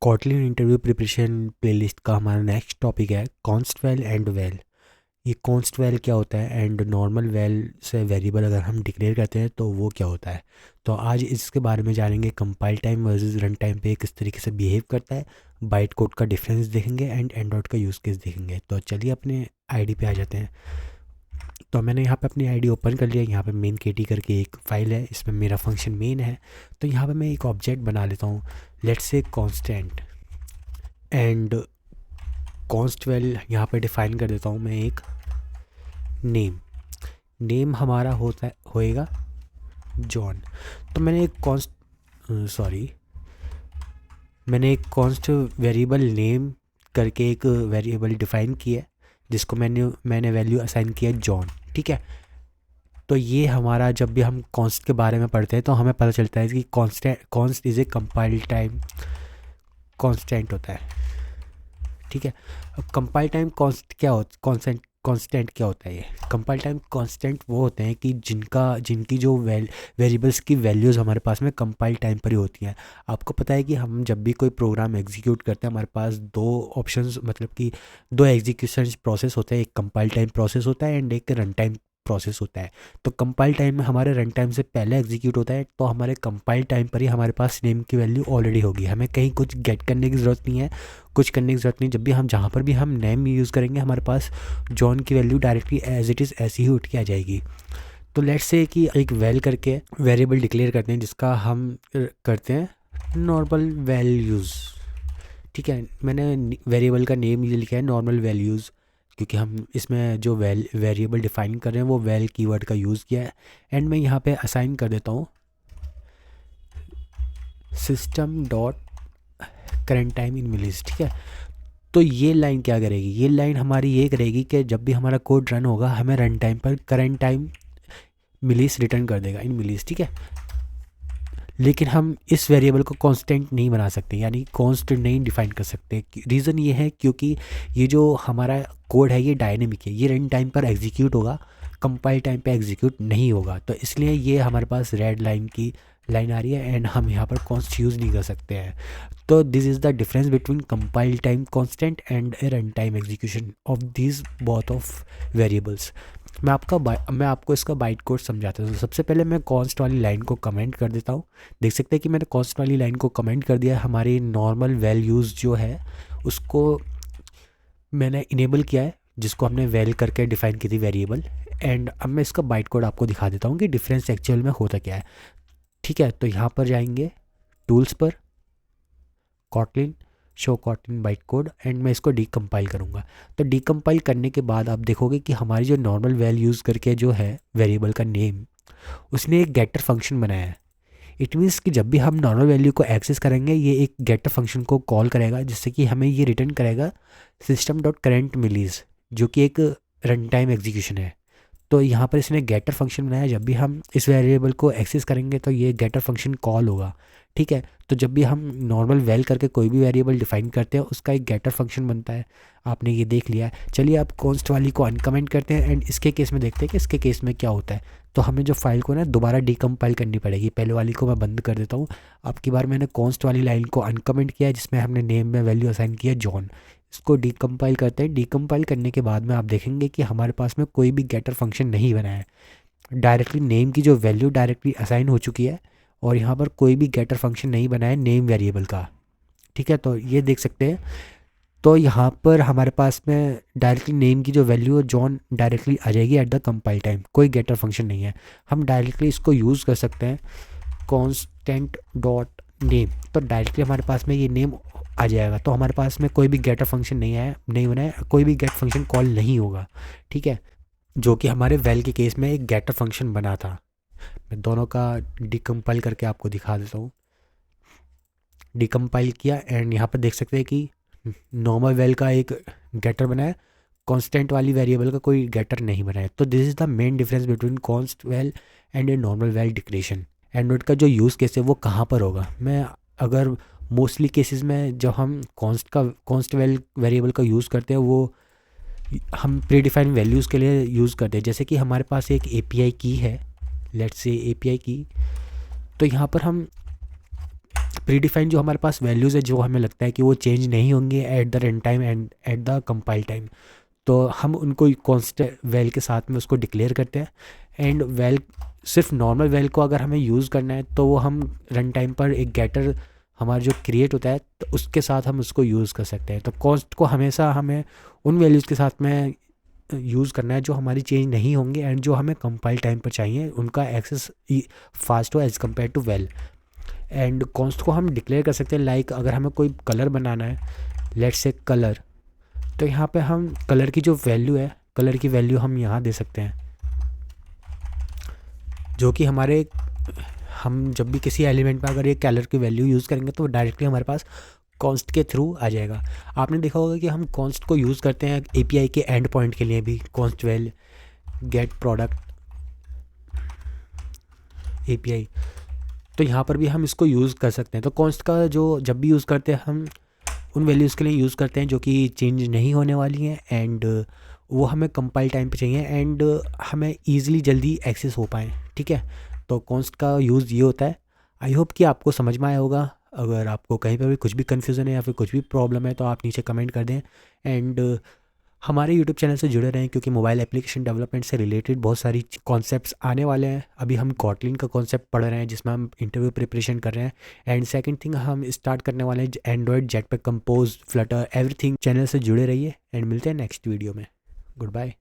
Kotlin interview preparation playlist का हमारा next topic है कॉन्स्ट वेल एंड वेल। ये कॉन्स्ट वेल क्या होता है एंड नॉर्मल वेल से वेरिएबल अगर हम डिक्लेयर करते हैं तो वो क्या होता है। तो आज इसके बारे में जानेंगे। Compile time versus run time पे किस तरीके से बिहेव करता है, बाइट कोड का डिफरेंस देखेंगे एंड एंड डॉट का यूज़ केस देखेंगे। तो चलिए अपने आईडी पे आ जाते हैं। तो मैंने यहाँ पे अपनी आईडी ओपन कर लिया। यहाँ पे मेन केटी करके एक फ़ाइल है, इसमें मेरा फंक्शन मेन है। तो यहाँ पे मैं एक ऑब्जेक्ट बना लेता हूँ, let's say constant and const well यहाँ पे डिफ़ाइन कर देता हूँ मैं एक नेम। नेम हमारा होएगा जॉन। तो मैंने एक कॉन्स्ट वेरिएबल नेम करके एक वेरिएबल डिफ़ाइन किया है जिसको मैंने वैल्यू असाइन किया जॉन। ठीक है। तो ये हमारा जब भी हम कॉन्स्ट के बारे में पढ़ते हैं तो हमें पता चलता है कि const is a compile time constant होता है। ठीक है। अब कंपाइल टाइम कांस्टेंट क्या होता है। ये कंपाइल टाइम कांस्टेंट वो होते हैं कि जिनकी जो वेरिएबल्स की वैल्यूज़ हमारे पास में कंपाइल टाइम पर ही होती हैं। आपको पता है कि हम जब भी कोई प्रोग्राम एग्जीक्यूट करते हैं हमारे पास दो ऑप्शंस, मतलब कि दो एग्जीक्यूशन प्रोसेस होते हैं। एक कंपाइल टाइम प्रोसेस होता है एंड एक रन टाइम प्रोसेस होता है। तो कंपाइल टाइम में हमारे रन टाइम से पहले एग्जीक्यूट होता है, तो हमारे कंपाइल टाइम पर ही हमारे पास नेम की वैल्यू ऑलरेडी होगी। हमें कहीं कुछ गेट करने की ज़रूरत नहीं है, कुछ करने की ज़रूरत नहीं। जब भी हम जहाँ पर भी हम नेम यूज़ करेंगे हमारे पास जॉन की value directly as it is ऐसी ही उठ के आ जाएगी। तो लेट्स से कि एक वेल करके वेरिएबल डिक्लेयर करते हैं जिसका हम करते हैं नॉर्मल वैल्यूज़। ठीक है। मैंने वेरिएबल का नेम ये लिखा है नॉर्मल वैल्यूज़, क्योंकि हम इसमें जो वेरिएबल डिफ़ाइन कर रहे हैं वो वेल कीवर्ड का यूज़ किया है। एंड मैं यहाँ पे असाइन कर देता हूँ system dot current time in millis. ठीक है। तो ये लाइन क्या करेगी, ये लाइन हमारी ये करेगी कि जब भी हमारा कोड रन होगा हमें रन टाइम पर करंट टाइम मिलीज रिटर्न कर देगा इन मिलीज। ठीक है। लेकिन हम इस वेरिएबल को कांस्टेंट नहीं बना सकते, यानी कांस्टेंट नहीं डिफाइन कर सकते। रीज़न ये है क्योंकि ये जो हमारा कोड है ये डायनेमिक है, ये रन टाइम पर एग्जीक्यूट होगा, कंपाइल टाइम पे एग्जीक्यूट नहीं होगा। तो इसलिए ये हमारे पास रेड लाइन की लाइन आ रही है एंड हम यहाँ पर कॉन्स्ट यूज़ नहीं कर सकते हैं। तो this is the difference between compile time constant and A run time execution of this both of variables. मैं आपको इसका बाइट कोड समझाता हूँ। सबसे पहले मैं कॉन्स्ट वाली लाइन को कमेंट कर देता हूँ। देख सकते हैं कि मैंने कॉन्स्ट वाली लाइन को कमेंट कर दिया है। हमारी नॉर्मल वैल्यूज़ जो है उसको मैंने इनेबल किया है, जिसको हमने वेल करके डिफ़ाइन की थी वेरिएबल। एंड अब मैं इसका बाइट कोड आपको दिखा देता हूँ कि डिफरेंस एक्चुअल में होता क्या है। ठीक है। तो यहाँ पर जाएंगे टूल्स पर, Kotlin, show Kotlin byte code, and मैं इसको डीकम्पाइल करूँगा। तो डीकम्पाइल करने के बाद आप देखोगे कि हमारी जो नॉर्मल वैल यूज़ करके जो है वेरिएबल का नेम, उसने एक गेटर फंक्शन बनाया है। इट मीन्स कि जब भी हम नॉर्मल वैल्यू को एक्सेस करेंगे ये एक गेटर फंक्शन को कॉल करेगा, जिससे कि हमें ये रिटर्न करेगा सिस्टम डॉट करेंट मिलीज, जो कि एक रन टाइम एग्जीक्यूशन है। तो यहाँ पर इसने गेटर फंक्शन बनाया। जब भी हम इस वेरिएबल को एक्सेस करेंगे तो ये गेटर फंक्शन कॉल होगा। ठीक है। तो जब भी हम नॉर्मल वेल करके कोई भी वेरिएबल डिफाइन करते हैं उसका एक गेटर फंक्शन बनता है। आपने ये देख लिया है। चलिए आप कॉन्स्ट वाली को अनकमेंट करते हैं एंड इसके केस में देखते हैं कि इसके केस में क्या होता है। तो हमें जो फाइल को ना दोबारा डीकम्पाइल करनी पड़ेगी। पहले वाली को मैं बंद कर देता हूँ। अब की बार मैंने कॉन्स्ट वाली लाइन को अनकमेंट किया है जिसमें हमने नेम में वैल्यू असाइन किया जॉन। इसको डीकम्पाइल करते हैं। डीकम्पाइल करने के बाद में आप देखेंगे कि हमारे पास में कोई भी गेटर फंक्शन नहीं बना है। डायरेक्टली नेम की जो वैल्यू डायरेक्टली असाइन हो चुकी है और यहाँ पर कोई भी गेटर फंक्शन नहीं बना है नेम वेरिएबल का। ठीक है। तो ये देख सकते हैं। तो यहाँ पर हमारे पास में डायरेक्टली नेम की जो वैल्यू है जॉन डायरेक्टली आ जाएगी एट द कंपाइल टाइम। कोई गेटर फंक्शन नहीं है। हम डायरेक्टली इसको यूज़ कर सकते हैं कॉन्स्टेंट डॉट नेम। तो डायरेक्टली हमारे पास में ये नेम आ जाएगा। तो हमारे पास में कोई भी गेटर फंक्शन नहीं बना है, कोई भी गेट फंक्शन कॉल नहीं होगा। ठीक है। जो कि हमारे वेल के केस में एक गेटर फंक्शन बना था। मैं दोनों का डिकम्पाइल करके आपको दिखा देता हूँ। डिकम्पाइल किया एंड यहाँ पर देख सकते हैं कि नॉर्मल वेल का एक गेटर बना है, कांस्टेंट वाली वेरिएबल का कोई गेटर नहीं बना है। तो this is the main difference between const well and a normal well declaration. Android का जो यूज़ केस है वो कहाँ पर होगा। मैं अगर मोस्टली केसेस में जब हम कॉन्स्ट वेल वेरिएबल का यूज़ करते हैं वो हम प्री डिफाइंड वैल्यूज़ के लिए यूज़ करते हैं। जैसे कि हमारे पास एक API की है, लेट्स से API की। तो यहाँ पर हम प्री डिफाइन जो हमारे पास वैल्यूज़ है जो हमें लगता है कि वो चेंज नहीं होंगे at the run time and at the compile time, तो हम उनको कॉन्स्टेंट वैल के साथ में उसको डिक्लेयर करते हैं। एंड वैल, सिर्फ नॉर्मल वैल को अगर हमें यूज़ करना है तो वो हम रन टाइम पर एक गेटर हमारा जो क्रिएट होता है तो उसके साथ हम उसको यूज़ कर सकते हैं। तो कॉन्स्ट को हमेशा हमें उन वैल्यूज़ के साथ में यूज़ करना है जो हमारी चेंज नहीं होंगे एंड जो हमें कंपाइल टाइम पर चाहिए, उनका एक्सेस फास्ट हो as compare to val. And const को हम डिक्लेयर कर सकते हैं, लाइक अगर हमें कोई कलर बनाना है, लेट्स से कलर, तो यहाँ पे हम कलर की जो वैल्यू है, कलर की वैल्यू हम यहाँ दे सकते हैं, जो कि हमारे, हम जब भी किसी एलिमेंट में अगर ये कलर की वैल्यू यूज़ करेंगे तो डायरेक्टली हमारे पास कॉन्स्ट के थ्रू आ जाएगा। आपने देखा होगा कि हम कॉन्स्ट को यूज़ करते हैं एपीआई के एंड पॉइंट के लिए भी, const val get product API, तो यहाँ पर भी हम इसको यूज़ कर सकते हैं। तो कॉन्स्ट का जो जब भी यूज़ करते हैं हम उन वैल्यूज़ के लिए यूज़ करते हैं जो कि चेंज नहीं होने वाली हैं एंड वो हमें कंपाइल टाइम पे चाहिए एंड हमें ईज़िली जल्दी एक्सेस हो पाएँ, ठीक है। तो कॉन्स्ट का यूज़ ये होता है। आई होप कि आपको समझ में आया होगा। अगर आपको कहीं पर भी कुछ भी कन्फ्यूज़न है या फिर कुछ भी प्रॉब्लम है तो आप नीचे कमेंट कर दें एंड हमारे यूट्यूब चैनल से जुड़े रहें, क्योंकि मोबाइल एप्लीकेशन डेवलपमेंट से रिलेटेड बहुत सारी कॉन्सेप्ट्स आने वाले हैं। अभी हम कॉटलिन का कॉन्सेप्ट पढ़ रहे हैं जिसमें हम इंटरव्यू प्रिपरेशन कर रहे हैं एंड सेकंड थिंग हम स्टार्ट करने वाले हैं Android, Jetpack Compose, Flutter, everything. Channel से जुड़े रहिए एंड मिलते हैं नेक्स्ट वीडियो में। Good bye.